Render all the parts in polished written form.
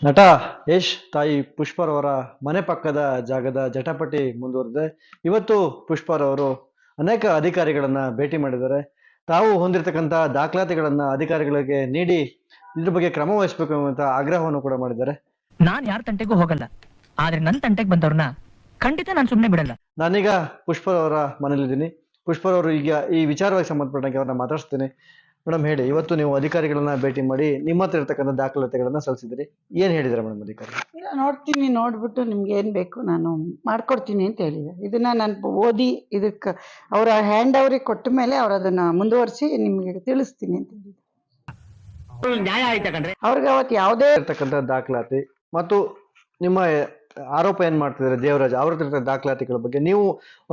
ನಟ ಯಶ್ ತಾಯಿ ಪುಷ್ಪರವರ ಮನೆ ಪಕ್ಕದ ಜಾಗದ ಜಟಾಪಟಿ ಮುಂದುವರೆದಿದೆ. ಇವತ್ತು ಪುಷ್ಪರವರು ಅನೇಕ ಅಧಿಕಾರಿಗಳನ್ನ ಭೇಟಿ ಮಾಡಿದ್ದಾರೆ. ತಾವು ಹೊಂದಿರತಕ್ಕಂಥ ದಾಖಲಾತಿಗಳನ್ನ ಅಧಿಕಾರಿಗಳಿಗೆ ನೀಡಿ ಇದ್ರ ಬಗ್ಗೆ ಕ್ರಮ ವಹಿಸಬೇಕು ಅಂತ ಆಗ್ರಹವನ್ನು ಕೂಡ ಮಾಡಿದ್ದಾರೆ. ನಾನ್ ಯಾರ ತಂಟೆಗೂ ಹೋಗಲ್ಲ, ಆದ್ರೆ ನನ್ ತಂಟೆಗೆ ಬಂದವ್ರನ್ನ ಖಂಡಿತ ನಾನು ಸುಮ್ಮನೆ ಬಿಡಲ್ಲ. ನಾನೀಗ ಪುಷ್ಪರವರ ಮನೇಲಿದ್ದೀನಿ. ಪುಷ್ಪರವರು ಈಗ ಈ ವಿಚಾರವಾಗಿ ಸಂಬಂಧಪಟ್ಟಂಗೆ ಅವ್ರನ್ನ ಮಾತಾಡ್ತೀನಿ. ಮೇಡಮ್ ಹೇಳಿ, ಇವತ್ತು ನೀವು ಅಧಿಕಾರಿಗಳನ್ನ ಭೇಟಿ ಮಾಡಿ ನಿಮ್ಮ ಹತ್ರ ಇರ್ತಕ್ಕಂಥ ದಾಖಲಾತಿಗಳನ್ನ ಸಲ್ಲಿಸಿದ್ರಿ, ಏನ್ ಹೇಳಿದಾರೆ ಮೇಡಮ್ ಅಧಿಕಾರಿ? ಇಲ್ಲ, ನೋಡ್ತೀನಿ, ನೋಡ್ಬಿಟ್ಟು ನಿಮ್ಗೆ ಏನ್ ಬೇಕು ನಾನು ಮಾಡ್ಕೊಡ್ತೀನಿ ಅಂತ ಹೇಳಿದೆ. ಇದನ್ನ ನಾನು ಓದಿ ಇದಕ್ಕೆ ಅವರ ಹ್ಯಾಂಡ್ ಅವ್ರಿಗೆ ಕೊಟ್ಟ ಮೇಲೆ ಅವ್ರು ಅದನ್ನ ಮುಂದುವರಿಸಿ ನಿಮ್ಗೆ ತಿಳಿಸ್ತೀನಿ ಅಂತ ಹೇಳಿದೆ. ಅವ್ರಿಗೆ ಅವತ್ತು ಯಾವುದೇ ಇರ್ತಕ್ಕಂಥ ದಾಖಲಾತಿ ಮತ್ತು ನಿಮ್ಮ ಆರೋಪ ಏನ್ ಮಾಡ್ತಿದ್ದಾರೆ ದೇವರಾಜ್ ಅವ್ರ ಹತ್ರ ದಾಖಲಾತಿಗಳ ಬಗ್ಗೆ ನೀವು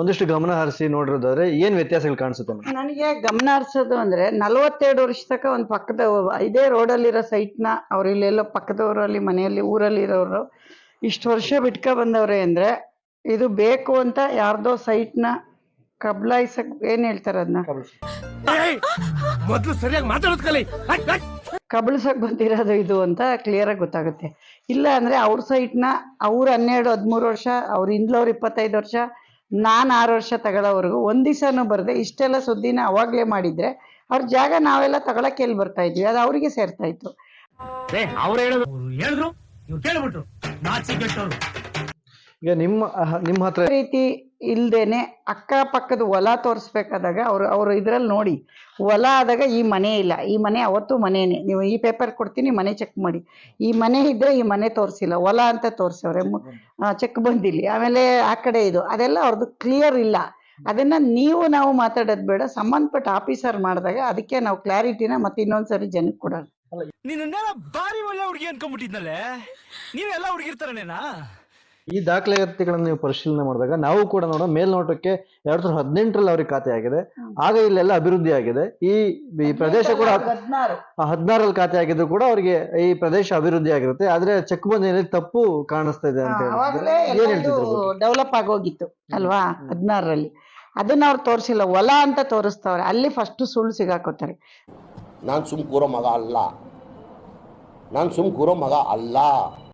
ಒಂದಿಷ್ಟು ಗಮನ ಹರಿಸಿ ನೋಡಿರೋದಾದ್ರೆ ಏನ್ ವ್ಯತ್ಯಾಸಗಳು ಕಾಣಿಸುತ್ತೆ ಮೇಡಮ್? ನನಗೆ ಗಮನ ಹರಿಸೋದು ಅಂದ್ರೆ 42 ವರ್ಷ ತನಕ ಒಂದು ಪಕ್ಕದ ಇದೇ ರೋಡಲ್ಲಿರೋ ಸೈಟ್ನ ಅವ್ರು ಇಲ್ಲೆಲ್ಲೋ ಪಕ್ಕದವರಲ್ಲಿ ಮನೆಯಲ್ಲಿ ಊರಲ್ಲಿ ಇರೋರು ಇಷ್ಟು ವರ್ಷ ಬಿಟ್ಕೊ ಬಂದವ್ರೆ ಅಂದ್ರೆ ಇದು ಬೇಕು ಅಂತ ಯಾರ್ದೋ ಸೈಟ್ನ ಕಬ್ಲಾಯಿಸಕ್ ಏನ್ ಹೇಳ್ತಾರ ಅದನ್ನ ಮೊದಲು ಸರಿಯಾಗಿ ಮಾತಾಡೋದ್ ಕಲಿ. ಕಬಳಿಸಕ್ ಬಂದಿರೋದು ಇದು ಅಂತ ಕ್ಲಿಯರ್ ಆಗಿ ಗೊತ್ತಾಗುತ್ತೆ. ಇಲ್ಲ ಅಂದ್ರೆ ಅವ್ರ ಸೈಟ್ನ ಅವ್ರು 12-13 ವರ್ಷ, ಅವ್ರ ಹಿಂದ್ಲವ್ರು 25 ವರ್ಷ, ನಾನು 6 ವರ್ಷ ತಗೊಳ್ಳೋವರೆಗೂ ಒಂದ್ ದಿವಸನೂ ಬರ್ದೆ ಇಷ್ಟೆಲ್ಲ ಸುದ್ದಿನ ಅವಾಗ್ಲೇ ಮಾಡಿದ್ರೆ ಅವ್ರ ಜಾಗ ನಾವೆಲ್ಲ ತಗೊಳಕ್ಕೆ ಎಲ್ಲಿ ಬರ್ತಾ ಇದ್ವಿ, ಅದು ಅವ್ರಿಗೆ ಸೇರ್ತಾ ಇತ್ತು. ಈಗ ನಿಮ್ಮ ಹತ್ರ ರೀತಿ ಇಲ್ದೇನೆ ಅಕ್ಕಪಕ್ಕದ ಹೊಲ ತೋರಿಸ್ಬೇಕಾದಾಗ ಅವ್ರು ಇದ್ರಲ್ಲಿ ನೋಡಿ ಹೊಲ ಆದಾಗ ಈ ಮನೆ ಇಲ್ಲ, ಈ ಮನೆ ಅವತ್ತು ಮನೇನೆ, ನೀವು ಈ ಪೇಪರ್ ಕೊಡ್ತೀನಿ ಮನೆ ಚೆಕ್ ಮಾಡಿ, ಈ ಮನೆ ಇದ್ರೆ ಈ ಮನೆ ತೋರಿಸಿಲ್ಲ ಹೊಲ ಅಂತ ತೋರಿಸವ್ರೆ, ಚೆಕ್ ಬಂದಿಲ್ಲ. ಆಮೇಲೆ ಆ ಕಡೆ ಇದು ಅದೆಲ್ಲ ಅವ್ರದ್ದು ಕ್ಲಿಯರ್ ಇಲ್ಲ. ಅದನ್ನ ನಾವು ಮಾತಾಡೋದು ಬೇಡ, ಸಂಬಂಧಪಟ್ಟ ಆಫೀಸರ್ ಮಾಡಿದಾಗ ಅದಕ್ಕೆ ನಾವು ಕ್ಲಾರಿಟಿನ ಮತ್ತೆ ಇನ್ನೊಂದ್ಸರಿ ಜನಕ್ಕೆ ಕೊಡೋಣ. ನಿನ್ನೆಲ್ಲ ಬಾರಿ ಒಳ್ಳೆ ಹುಡುಗಿ ಅನ್ಕೊಂಡ್ಬಿಟ್ಟಿದ್ನಲ್ಲೇ, ನೀವೆಲ್ಲ ಹುಡುಗಿರ್ತಾರನೇನಾ? ಈ ದಾಖಲಾತಿಗಳನ್ನ ನೀವು ಪರಿಶೀಲನೆ ಮಾಡಿದಾಗ ನಾವು ಕೂಡ ಮೇಲ್ನೋಟಕ್ಕೆ 2018ರಲ್ಲಿ ಅವ್ರಿಗೆ ಖಾತೆ ಆಗಿದೆ. ಆಗ ಇಲ್ಲೆಲ್ಲ ಅಭಿವೃದ್ಧಿ ಆಗಿದೆ. ಈ ಪ್ರದೇಶ ಕೂಡ 16ರಲ್ಲಿ ಖಾತೆ ಆಗಿದ್ರು ಕೂಡ ಅವರಿಗೆ ಈ ಪ್ರದೇಶ ಅಭಿವೃದ್ಧಿ ಆಗಿರುತ್ತೆ. ಆದ್ರೆ ಚೆಕ್ ಬಂದ ತಪ್ಪು ಕಾಣಿಸ್ತಾ ಇದೆ ಅಂತ ಡೆವಲಪ್ ಆಗೋಗಿತ್ತು ಅಲ್ವಾ 16ರಲ್ಲಿ. ಅದನ್ನ ಅವ್ರು ತೋರಿಸಿಲ್ಲ, ಹೊಲ ಅಂತ ತೋರಿಸ್ತವ್ರೆ. ಅಲ್ಲಿ ಫಸ್ಟ್ ಸುಳ್ಳು ಸಿಗಾಕೋತಾರೆ. ನಾನು ಸುಮ್ ಕೂರೋ ಮಗ ಅಲ್ಲ.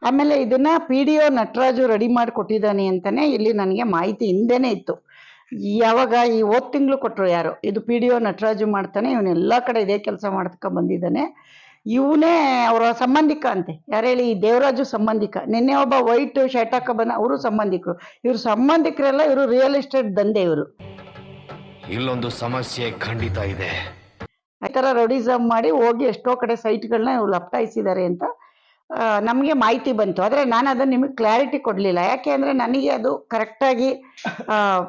ಆಮೇಲೆ ಇದನ್ನ PDO ನಟರಾಜು ರೆಡಿ ಮಾಡಿ ಕೊಟ್ಟಿದ್ದಾನೆ ಅಂತಾನೆ ಇಲ್ಲಿ ನನಗೆ ಮಾಹಿತಿ ಹಿಂದೆನೆ ಇತ್ತು. ಯಾವಾಗ ಈ ಹೋದ್ ತಿಂಗಳು ಕೊಟ್ಟರು ಯಾರು, ಇದು PDO ನಟರಾಜು ಮಾಡ್ತಾನೆ, ಇವನೆಲ್ಲ ಕಡೆ ಇದೇ ಕೆಲಸ ಮಾಡ್ತಕ ಬಂದಿದ್ದಾನೆ, ಇವನೇ ಅವರ ಸಂಬಂಧಿಕ ಅಂತೆ. ಯಾರು ಹೇಳಿ? ಈ ದೇವರಾಜು ಸಂಬಂಧಿಕ. ನಿನ್ನೆ ಒಬ್ಬ ವೈಟ್ ಶರ್ಟ್ ಹಾಕ ಬಂದ, ಅವರು ಸಂಬಂಧಿಕರು. ಇವ್ರು ಸಂಬಂಧಿಕರೆಲ್ಲ ಇವರು ರಿಯಲ್ ಎಸ್ಟೇಟ್ ದಂಧೆ. ಇವರು ಇಲ್ಲೊಂದು ಸಮಸ್ಯೆ ಖಂಡಿತ ಇದೆ. ಈ ತರ ರೌಡಿಸಮ್ ಮಾಡಿ ಹೋಗಿ ಎಷ್ಟೋ ಕಡೆ ಸೈಟ್ಗಳನ್ನ ಇವ್ರು ಲಪ್ಟಾಯಿಸಿದ್ದಾರೆ ಅಂತ ನಮಗೆ ಮಾಹಿತಿ ಬಂತು. ಆದರೆ ನಾನು ಅದನ್ನು ನಿಮಗೆ ಕ್ಲಾರಿಟಿ ಕೊಡಲಿಲ್ಲ. ಯಾಕೆ ಅಂದರೆ ನನಗೆ ಅದು ಕರೆಕ್ಟಾಗಿ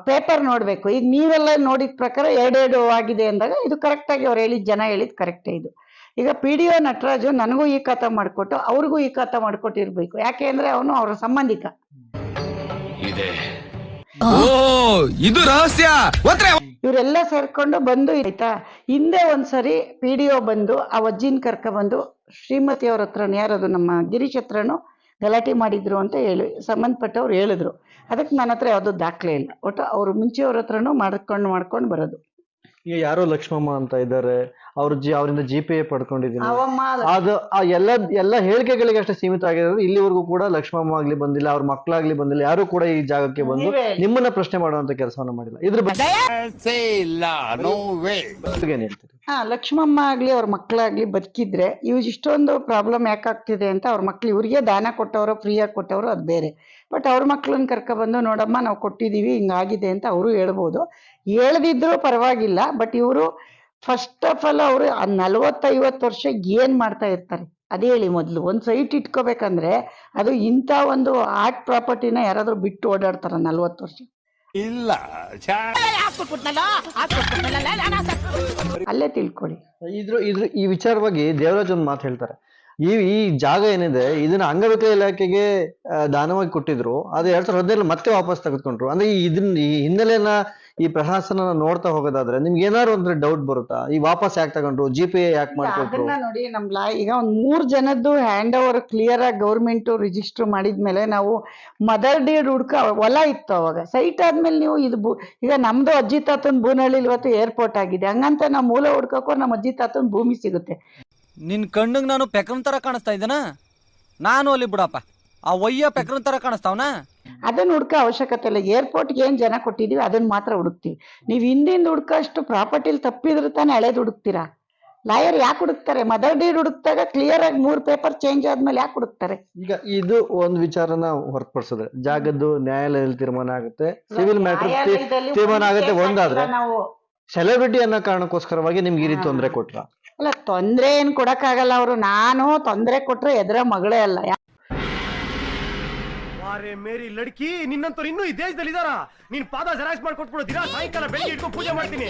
ಪೇಪರ್ ನೋಡಬೇಕು. ಈಗ ನೀವೆಲ್ಲ ನೋಡಿದ ಪ್ರಕಾರ 2 ಆಗಿದೆ ಅಂದಾಗ ಇದು ಕರೆಕ್ಟಾಗಿ ಅವ್ರು ಹೇಳಿದ ಜನ ಹೇಳಿದ್ ಕರೆಕ್ಟೇ. ಇದು ಈಗ PDO ನಟರಾಜು ನನಗೂ ಈ ಖಾತಾ ಮಾಡಿಕೊಟ್ಟು ಅವ್ರಿಗೂ ಈ ಖಾತಾ ಮಾಡಿಕೊಟ್ಟಿರ್ಬೇಕು. ಯಾಕೆ ಅಂದರೆ ಅವನು ಅವರ ಸಂಬಂಧಿಕ. ಇದು ರಹಸ್ಯ. ಇವರೆಲ್ಲ ಸೇರ್ಕೊಂಡು ಬಂದು ಆಯ್ತಾ, ಹಿಂದೆ ಒಂದ್ಸರಿ PDO ಬಂದು ಆ ಅಜ್ಜಿನ ಕರ್ಕೊಬಂದು ಶ್ರೀಮತಿ ಅವ್ರ ಹತ್ರನ ಯಾರದು ನಮ್ಮ ಗಿರೀಶ್ ಹತ್ರನು ಗಲಾಟೆ ಮಾಡಿದ್ರು ಅಂತ ಹೇಳಿ ಸಂಬಂಧಪಟ್ಟವ್ರು ಹೇಳಿದ್ರು. ಅದಕ್ಕೆ ನನ್ನ ಹತ್ರ ಯಾವುದೋ ದಾಖಲೆ ಇಲ್ಲ. ಒಟ್ಟು ಅವ್ರು ಮುಂಚೆ ಅವ್ರ ಹತ್ರನೂ ಮಾಡ್ಕೊಂಡು ಬರೋದು. ಈಗ ಯಾರೋ ಲಕ್ಷ್ಮಮ್ಮ ಅಂತ ಇದ್ದಾರೆ, ಅವರಿಂದ GPA ಪಡ್ಕೊಂಡಿದ್ದೀನಿ. ಅವಮ್ಮ ಅದು ಎಲ್ಲ ಹೇಳಿಕೆಗಳಿಗೆ ಅಷ್ಟೇ ಸೀಮಿತ ಆಗಿರೋದು. ಇಲ್ಲಿವರೆಗೂ ಕೂಡ ಲಕ್ಷ್ಮಮ್ಮ ಆಗ್ಲಿ ಬಂದಿಲ್ಲ, ಅವ್ರ ಮಕ್ಕಳಾಗ್ಲಿ ಬಂದಿಲ್ಲ, ಯಾರು ಕೂಡ ಈ ಜಾಗಕ್ಕೆ ಬಂದು ನಿಮ್ಮನ್ನ ಪ್ರಶ್ನೆ ಮಾಡುವಂತ ಕೆಲಸವನ್ನ ಮಾಡಿಲ್ಲ. ಇದ್ರ ಬಗ್ಗೆ ಏನ್ ಹೇಳ್ತೀರಿ? ಲಕ್ಷ್ಮಮ್ಮ ಆಗ್ಲಿ ಅವ್ರ ಮಕ್ಕಳಾಗ್ಲಿ ಬದುಕಿದ್ರೆ ಇವ್ ಇಷ್ಟೊಂದು ಪ್ರಾಬ್ಲಮ್ ಯಾಕಾಗ್ತಿದೆ ಅಂತ ಅವ್ರ ಮಕ್ಳು ಇವ್ರಿಗೆ ದಾನ ಕೊಟ್ಟವರು, ಫ್ರೀಯಾಗಿ ಕೊಟ್ಟವರು, ಅದು ಬೇರೆ. ಬಟ್ ಅವ್ರ ಮಕ್ಳನ್ನ ಕರ್ಕೊಬಂದು ನೋಡಮ್ಮ ನಾವು ಕೊಟ್ಟಿದ್ದೀವಿ ಹಿಂಗಾಗಿದೆ ಅಂತ ಅವರು ಹೇಳ್ಬೋದು. ಹೇಳ್ದಿದ್ರು ಪರವಾಗಿಲ್ಲ. ಬಟ್ ಇವರು ಫಸ್ಟ್ ಆಫ್ ಆಲ್ ಅವರು 40-50 ವರ್ಷ ಏನ್ ಮಾಡ್ತಾ ಇರ್ತಾರೆ ಅದೇ ಹೇಳಿ. ಮೊದಲು ಒಂದು ಸೈಟ್ ಇಟ್ಕೋಬೇಕಂದ್ರೆ ಅದು ಇಂಥ ಒಂದು ಆರ್ಟ್ ಪ್ರಾಪರ್ಟಿನ ಯಾರಾದ್ರೂ ಬಿಟ್ಟು ಓಡಾಡ್ತಾರ 40 ವರ್ಷ? ಇಲ್ಲ, ಅಲ್ಲೇ ತಿಳ್ಕೊಳ್ಳಿ. ಈ ವಿಚಾರವಾಗಿ ದೇವರಾಜ್ ಒಂದು ಮಾತು ಹೇಳ್ತಾರೆ. ಈ ಜಾಗ ಏನಿದೆ ಇದನ್ನ ಅಂಗವಿಕಲ ಇಲಾಖೆಗೆ ದಾನವಾಗಿ ಕೊಟ್ಟಿದ್ರು. ಅದು 2017 ಮತ್ತೆ ವಾಪಸ್ ತೆಗೆದುಕೊಂಡ್ರು. ಅಂದ್ರೆ ಈ ಹಿನ್ನೆಲೆಯನ್ನ ಈ ಪ್ರಶಾಸನ ನೋಡ್ತಾ ಹೋಗೋದಾದ್ರೆ ನಿಮ್ಗೆ ಏನಾದ್ರು ಒಂದು ಡೌಟ್ ಬರುತ್ತಾ? ಈ ವಾಪಸ್ ಯಾಕೆ ತಗೊಂಡ್ರು, GPA ಯಾಕೆ ಮಾಡ್ಕೊಟ್ರು? ಅದನ್ನ ನೋಡಿ, ಈಗ ಒಂದ್ 3 ಜನದ್ದು ಹ್ಯಾಂಡ್ ಓವರ್ ಕ್ಲಿಯರ್ ಆಗಿ ಗೌರ್ಮೆಂಟ್ ರಿಜಿಸ್ಟರ್ ಮಾಡಿದ್ಮೇಲೆ ನಾವು ಮದರ್ ಡೇಡ್ ಹೊಲ ಇತ್ತು ಅವಾಗ. ಸೈಟ್ ಆದ್ಮೇಲೆ ನೀವು ಇದು ಈಗ ನಮ್ದು ಅಜ್ಜಿ ತಾತನ್ ಬೂನಹಳ್ಳಿ ಇವತ್ತು ಏರ್ಪೋರ್ಟ್ ಆಗಿದೆ. ಹಂಗಂತ ನಾವು ಮೂಲ ಹುಡ್ಕೋ ನಮ್ಮ ಅಜ್ಜಿ ತಾತನ್ ಭೂಮಿ ಸಿಗುತ್ತೆ. ನಿನ್ ಕಣ್ಣಿಗೆ ನಾನು ಪೆಕಮ್ ತರ ಕಾಣಿಸ್ತಾ ಇದ್ದೇನಾ? ನಾನು ಅಲ್ಲಿ ಬಿಡಪ್ಪ ಆ ಒಯ್ಯ ಪೆಕ್ರನ್ ತರ ಕಾಣಿಸ್ತಾವನ. ಅದನ್ನ ಹುಡ್ಕೋ ಅವಶ್ಯಕತೆ ಇಲ್ಲ. ಏರ್ಪೋರ್ಟ್ಗೆ ಏನ್ ಜನ ಕೊಟ್ಟಿದೀವಿ ಅದನ್ನ ಮಾತ್ರ ಹುಡುಕ್ತಿವಿ. ನೀವು ಹಿಂದಿಂದ ಹುಡ್ಕೋಷ್ಟು ಪ್ರಾಪರ್ಟಿಲಿ ತಪ್ಪಿದ್ರೆ ತಾನೇ ಹಳೇದು ಹುಡುಕ್ತೀರಾ. ಲಾಯರ್ ಯಾಕೆ ಹುಡುಕ್ತಾರೆ? ಮದರ್ ಡೀಡ್ ಹುಡುಕ್ತಾಗ ಕ್ಲಿಯರ್ ಆಗಿ 3 ಪೇಪರ್ ಚೇಂಜ್ ಆದ್ಮೇಲೆ ಯಾಕೆ ಹುಡುಕ್ತಾರೆ? ಈಗ ಇದು ಒಂದು ವಿಚಾರನ ಹೊರತುಪಡಿಸಿದ್ರೆ ಜಾಗದ್ದು ನ್ಯಾಯಾಲಯದಲ್ಲಿ ತೀರ್ಮಾನ ಆಗುತ್ತೆ, ಸಿವಿಲ್ ಮ್ಯಾಟರ್ ನ್ಯಾಯಾಲಯದಲ್ಲಿ ತೀರ್ಮಾನ ಆಗುತ್ತೆ ಒಂದಾದ್ರೆ, ನಾವು ಸೆಲೆಬ್ರಿಟಿ ಅನ್ನೋ ಕಾರಣಕ್ಕೋಸ್ಕರವಾಗಿ ನಿಮ್ಗೆ ಈ ರೀತಿ ತೊಂದರೆ ಕೊಟ್ರ? ಅಲ್ಲ, ತೊಂದ್ರೆ ಏನ್ ಕೊಡಕ್ಕಾಗಲ್ಲ ಅವರು. ನಾನು ತೊಂದ್ರೆ ಕೊಟ್ರೆ ಎದುರ ಮಗಳೇ ಅಲ್ಲ. ಅರೆ ಮೇರಿ ಲಡ್ಕಿ, ನಿನ್ನಂತವ್ರು ಇನ್ನೂ ಈ ದೇಶದಲ್ಲಿ ಇದಾರ? ನೀನ್ ಪಾದ ಜೆರಾಕ್ಸ್ ಮಾಡ್ಕೊಟ್ಬಿಡು, ದಿನ ಸಾಯಂಕಾಲ ಬೆಳಿಗ್ಗೆ ಇಟ್ಕೊಂಡು ಪೂಜೆ ಮಾಡ್ತೀನಿ.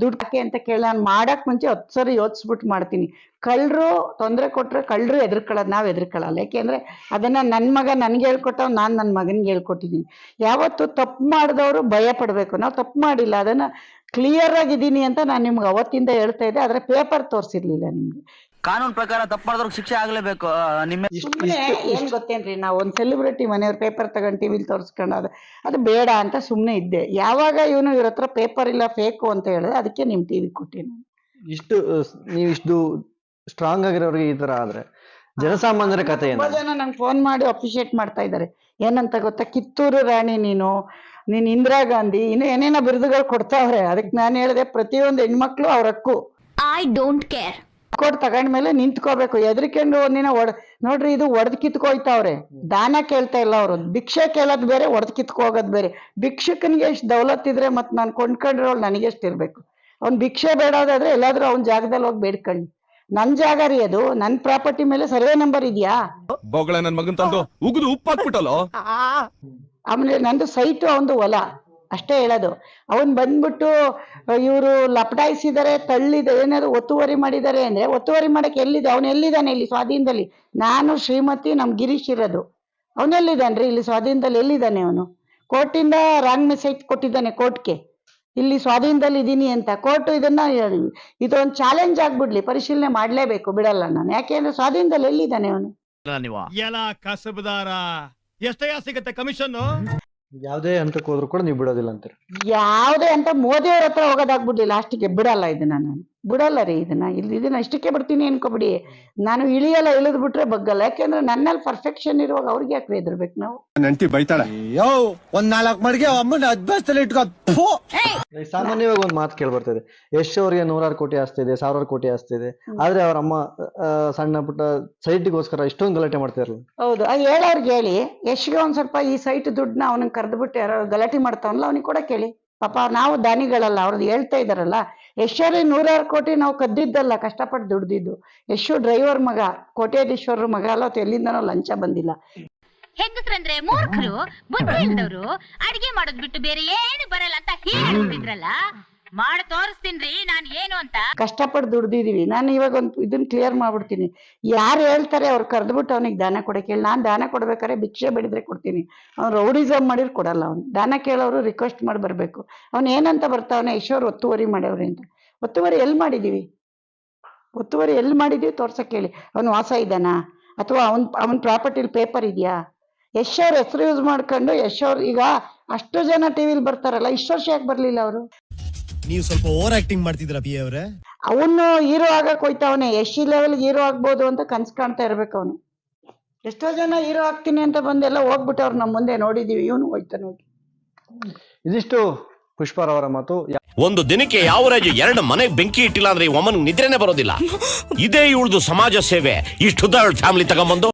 ದುಡ್ಡು ಹಾಕಿ ಅಂತ ಕೇಳಿ ನಾನು ಮಾಡಕ್ ಮುಂಚೆ 10 ಸರಿ ಯೋಚಿಸ್ಬಿಟ್ಟು ಮಾಡ್ತೀನಿ. ಕಳ್ಳರು ತೊಂದರೆ ಕೊಟ್ರೆ ಕಳ್ಳರು ಎದುರ್ಕೊಳ್ಳೋದು, ನಾವ್ ಎದುರ್ಕೊಳ್ಳಲ್ಲ. ಯಾಕೆಂದ್ರೆ ಅದನ್ನ ನನ್ನ ಮಗ ನನ್ಗೆ ಹೇಳ್ಕೊಟ್ಟವ್, ನಾನು ನನ್ನ ಮಗನ್ಗೆ ಹೇಳ್ಕೊಟ್ಟಿದ್ದೀನಿ. ಯಾವತ್ತು ತಪ್ಪು ಮಾಡಿದವರು ಭಯ ಪಡ್ಬೇಕು. ನಾವು ತಪ್ಪು ಮಾಡಿಲ್ಲ, ಅದನ್ನ ಕ್ಲಿಯರ್ ಆಗಿದ್ದೀನಿ ಅಂತ ನಾನು ನಿಮ್ಗೆ ಅವತ್ತಿಂದ ಹೇಳ್ತಾ ಇದ್ದೆ. ಆದ್ರೆ ಪೇಪರ್ ತೋರಿಸಿರ್ಲಿಲ್ಲ ನಿಮ್ಗೆ. ಕಾನೂನು ಪ್ರಕಾರ ತಪ್ಪು ಮಾಡಿದ್ರೆ ಶಿಕ್ಷೆ ಆಗ್ಲೇಬೇಕು. ನಿಮ್ಮ ಸುಮ್ಮನೆ ಏನ್ ಗೊತ್ತೇನ್ರಿ, ನಾವು ಒಂದ್ ಸೆಲೆಬ್ರಿಟಿ ಮನೆಯವ್ರ ಪೇಪರ್ ತಗೊಂಡು ಟಿವಿಲಿ ತೋರಿಸ್ಕೊಂಡು ಅದು ಬೇಡ ಅಂತ ಸುಮ್ಮನೆ ಇದ್ದೆ. ಯಾವಾಗ ಇವ್ರ ಹತ್ರ ಪೇಪರ್ ಇಲ್ಲ, ಫೇಕು ಅಂತ ಹೇಳಿದ್ರೆ ಅದಕ್ಕೆ ನಿಮ್ ಟಿವಿ ಕೊಟ್ಟಿ ನಾನು. ಇಷ್ಟು ಸ್ಟ್ರಾಂಗ್ ಆಗಿರೋರಿಗೆ ಈ ತರ ಆದ್ರೆ ಜನಸಾಮಾನ್ಯರ ಕಥೆ ಏನು? ತುಂಬಾ ಜನ ನಂಗೆ ಫೋನ್ ಮಾಡಿ ಅಪ್ರಿಶಿಯೇಟ್ ಮಾಡ್ತಾ ಇದ್ದಾರೆ. ಏನಂತ ಗೊತ್ತಾ, ಕಿತ್ತೂರು ರಾಣಿ ನೀನು ಇಂದಿರಾ ಗಾಂಧಿ, ಇನ್ನು ಏನೇನೋ ಬಿರುದುಗಳು ಕೊಡ್ತಾವ್ರೆ. ಅದಕ್ಕೆ ನಾನು ಹೇಳಿದೆ, ಪ್ರತಿಯೊಂದು ಹೆಣ್ಮಕ್ಳು ಅವ್ರ ಹಕ್ಕು. I don't care. ಕೊಡ್ ತಗೊಂಡ್ಮೇಲೆ ನಿಂತ್ಕೋಬೇಕು. ಎದ್ರಿಕೊಂಡು ಒಂದಿನ ನೋಡ್ರಿ, ಇದು ಒಡೆದ್ ಕಿತ್ಕೋಯ್ತಾವ್ರೆ. ದಾನ ಕೇಳ್ತಾ ಇಲ್ಲ ಅವರು, ಭಿಕ್ಷೆ ಕೇಳೋದ್ ಬೇರೆ, ಒಡೆದ್ ಕಿತ್ಕೋಗೋದ್ ಬೇರೆ. ಭಿಕ್ಷಕನಿಗೆ ಎಷ್ಟು ದೌಲತ್ ಇದ್ರೆ ಮತ್ ನಾನು ಕೊಂಡ್ಕೊಂಡಿರೋಳು ನನಗೆ ಎಷ್ಟು ಇರ್ಬೇಕು? ಅವ್ನ್ ಭಿಕ್ಷೆ ಬೇಡೋದಾದ್ರೆ ಎಲ್ಲಾದ್ರೂ ಅವ್ನ ಜಾಗದಲ್ಲಿ ಹೋಗಿ ಬೇಡ್ಕೊಳ್ಳಿ. ನನ್ ಜಾಗ ರೀ ಅದು, ನನ್ ಪ್ರಾಪರ್ಟಿ ಮೇಲೆ ಸರ್ವೆ ನಂಬರ್ ಇದೆಯಾ? ಬೊಗಳ ನನ್ ಮಗನ್ ತಂದು ಉಗಿದು ಉಪ್ಪಾಕ್ಬಿಟ್ಟಲ್ಲ. ಆಮೇಲೆ ನಂದು ಸೈಟು ಅವಂದು ಹೊಲ, ಅಷ್ಟೇ ಹೇಳೋದು. ಅವನ್ ಬಂದ್ಬಿಟ್ಟು ಇವರು ಲಪಡಾಯಿಸಿದ್ದಾರೆ, ತಳ್ಳಿದ, ಏನಾದ್ರು ಒತ್ತುವರಿ ಮಾಡಿದ್ದಾರೆ ಅಂದ್ರೆ, ಒತ್ತುವರಿ ಮಾಡಕ್ಕೆ ಎಲ್ಲಿದೆ? ಅವನು ಎಲ್ಲಿದ್ದಾನೆ ಇಲ್ಲಿ ಸ್ವಾಧೀನದಲ್ಲಿ? ನಾನು ಶ್ರೀಮತಿ, ನಮ್ ಗಿರೀಶ್ ಇರೋದು. ಅವನೆಲ್ಲಿದ್ದಾನ್ರಿ ಇಲ್ಲಿ ಸ್ವಾಧೀನದಲ್ಲಿ? ಎಲ್ಲಿದ್ದಾನೆ ಅವನು? ಕೋರ್ಟಿಂದ ರಾಂಗ್ ಮೆಸೇಜ್ ಕೊಟ್ಟಿದ್ದಾನೆ ಕೋರ್ಟ್ಗೆ, ಇಲ್ಲಿ ಸ್ವಾಧೀನದಲ್ಲಿ ಇದೀನಿ ಅಂತ. ಕೋರ್ಟ್ ಇದೊಂದು ಚಾಲೆಂಜ್ ಆಗ್ಬಿಡ್ಲಿ, ಪರಿಶೀಲನೆ ಮಾಡ್ಲೇಬೇಕು, ಬಿಡಲ್ಲ ನಾನು. ಯಾಕೆಂದ್ರೆ ಸ್ವಾಧೀನದಲ್ಲಿ ಎಲ್ಲಿದ್ದಾನೆ ಅವನು? ಎಲ್ಲ ಕಸಬದಾರ ಎಷ್ಟೇ ಸಿಗತ್ತೆ ಕಮಿಷನ್? ಯಾವ್ದೇ ಹಂತಕ್ಕೆ ಹೋದ್ರು ಕೂಡ ನೀವು ಬಿಡೋದಿಲ್ಲ ಅಂತೀರ? ಯಾವ್ದೇ ಅಂತ ಮೋದಿಯವ್ರ ಹತ್ರ ಹೋಗೋದಾಗ್ಬಿಡ್ಲಿ, ಲಾಸ್ಟಿಗೆ ಬಿಡಲ್ಲ ಇದನ್ನ ನಾನು, ಬಿಡಲ್ಲ ರೀ ಇದನ್ನ. ಇದನ್ನ ಇಷ್ಟಕ್ಕೆ ಬಿಡ್ತೀನಿ ಅನ್ಕೋಬಿಡಿ. ನಾನು ಇಳಿಯಲ್ಲ, ಇಳಿದ್ ಬಿಟ್ರೆ ಬಗ್ಗಲ್ಲ. ಯಾಕೆಂದ್ರೆ ನನ್ನಲ್ಲಿ ಪರ್ಫೆಕ್ಷನ್ ಇರುವಾಗ ಅವ್ರಿಗೆ ಯಾಕೆ ಎದುರ್ಬೇಕು ನಾವು? ನಂಟಿ ಬೈತಾಳೆ. ಒಂದ್ 4 ಮಡಿಗೆ ಅಮ್ಮನ ಅದ್ಬಸ್ತಲ್ಲಿ ಇಟ್ಕೋ. ಸಾಮಾನ್ಯವಾಗಿ ಒಂದು ಮಾತು ಕೇಳಿ ಬರ್ತದೆ, ಯಶ್ ಅವರಿಗೆ 100 ಕೋಟಿ ಆಸ್ತಿ ಇದೆ, 1000 ಕೋಟಿ ಆಸ್ತಿ ಇದೆ, ಆದ್ರೆ ಅವ್ರ ಅಮ್ಮ ಸಣ್ಣ ಪುಟ್ಟ ಸೈಟಿಗೋಸ್ಕರ ಇಷ್ಟೊಂದು ಗಲಾಟೆ ಮಾಡ್ತಿರಲ್ಲ. ಹೌದು, ಹೇಳೋರ್ಗೆ ಹೇಳಿ. ಯಶ್ಗೆ ಒಂದ್ ಸ್ವಲ್ಪ ಈ ಸೈಟ್ ದುಡ್ಡನ್ನ ಅವನಿಗೆ ಕರೆದ್ಬಿಟ್ಟು ಯಾರೋ ಗಲಾಟೆ ಮಾಡ್ತಾವನಲ್ಲ, ಅವನಿಗೆ ಕೂಡ ಕೇಳಿ. ಪಾಪ ನಾವು ದಾನಿಗಳಲ್ಲ, ಅವ್ರದ್ದು ಹೇಳ್ತಾ ಇದಾರಲ್ಲ. ಯಶೋರಿ 100 ಕೋಟಿ ನಾವು ಕದ್ದಿದ್ದಲ್ಲ, ಕಷ್ಟಪಟ್ಟು ದುಡ್ದಿದ್ದು. ಯಶು ಡ್ರೈವರ್ ಮಗ, ಕೋಟ್ಯಾಧೀಶ್ವರರ ಮಗ ಅಲ್ಲ, ಎಲ್ಲಿಂದನೋ ಲಂಚ ಬಂದಿಲ್ಲ. ಹೆಂಗಸ್ರಂದ್ರೆ ಮೂರ್ಖರು, ಬುದ್ಧಿ ಇಲ್ದವ್ರು, ಅಡಿಗೆ ಮಾಡೋದ್ ಬಿಟ್ಟು ಬೇರೆ ಏನು ಬರಲ್ಲ ಅಂತ ಹೇಳ್ತಿದ್ರಲ್ಲ. ಮಾಡ ತೋರಿಸ್ತೀನ್ರಿ ನಾನ್ ಏನು ಅಂತ. ಕಷ್ಟಪಟ್ಟು ದುಡ್ದಿದೀವಿ. ನಾನು ಇವಾಗ ಒಂದು ಇದನ್ನ ಕ್ಲಿಯರ್ ಮಾಡ್ಬಿಡ್ತೀನಿ. ಯಾರು ಹೇಳ್ತಾರೆ ಅವ್ರು ಕರೆದ್ಬಿಟ್ಟು ಅವನಿಗೆ ದಾನ ಕೊಡಕ್ಕೆ ಹೇಳಿ. ನಾನು ದಾನ ಕೊಡ್ಬೇಕಾದ್ರೆ ಭಿಕ್ಷೆ ಬೇಡಿದ್ರೆ ಕೊಡ್ತೀನಿ. ಅವ್ನು ರೌಡಿಸಮ್ ಮಾಡಿದ್ರೆ ಕೊಡಲ್ಲ. ಅವ್ನು ದಾನ ಕೇಳೋರು ರಿಕ್ವೆಸ್ಟ್ ಮಾಡಿ ಬರ್ಬೇಕು. ಅವ್ನು ಏನಂತ ಬರ್ತಾವನೆ, ಯಶೋರ್ ಒತ್ತುವರಿ ಮಾಡವ್ರೆ ಅಂತ. ಒತ್ತುವರಿ ಎಲ್ಲಿ ಮಾಡಿದೀವಿ? ಒತ್ತುವರಿ ಎಲ್ಲಿ ಮಾಡಿದೀವಿ ತೋರ್ಸಕ್ ಹೇಳಿ. ಅವ್ನು ವಾಸ ಇದ್ದಾನಾ? ಅಥವಾ ಅವನ್ ಪ್ರಾಪರ್ಟಿಲಿ ಪೇಪರ್ ಇದೆಯಾ? ಯಶೋರ್ ಹೆಸರು ಯೂಸ್ ಮಾಡ್ಕೊಂಡು ಯಶೋರ್ ಈಗ ಅಷ್ಟು ಜನ ಟಿವಿಲಿ ಬರ್ತಾರಲ್ಲ, ಇಷ್ಟು ವರ್ಷ ಯಾಕೆ ಬರ್ಲಿಲ್ಲ ಅವರು? ನೀವು ಸ್ವಲ್ಪ ಓವರ್ ಆಕ್ಟಿಂಗ್ ಮಾಡ್ತಿದ್ರ ಪಿ ಅವ್ರೆ. ಅವನು ಹೀರೋ ಆಗಕ್ ಹೋಯ್ತಾವನೆ. ಯಶ್ ಲೆವೆಲ್ ಹೀರೋ ಆಗ್ಬೋದು ಅಂತ ಕನ್ಸ್ ಕಾಣ್ತಾ ಇರ್ಬೇಕು ಅವನು. ಎಷ್ಟೋ ಜನ ಹೀರೋ ಆಗ್ತೀನಿ ಅಂತ ಬಂದೆಲ್ಲ ಹೋಗ್ಬಿಟ್ಟವ್ರು ನಮ್ಮ ಮುಂದೆ ನೋಡಿದೀವಿ. ಇವನು ಹೋಯ್ತಾನೆ ಹೋಗಿ. ಇದಿಷ್ಟು ಪುಷ್ಪಾರವರ ಮಾತು. ಒಂದು ದಿನಕ್ಕೆ ಯಾವ ರಾಜು 2 ಮನೆಗೆ ಬೆಂಕಿ ಇಟ್ಟಿಲ್ಲ ಅಂದ್ರೆ ಈ ಒಮ್ಮನ್ ನಿದ್ರೆನೆ ಬರೋದಿಲ್ಲ. ಇದೇ ಇವಳ್ದು ಸಮಾಜ ಸೇವೆ. ಇಷ್ಟು ದೊಡ್ಡ ಫ್ಯಾಮಿಲಿ ತಗೊಂಬಂದು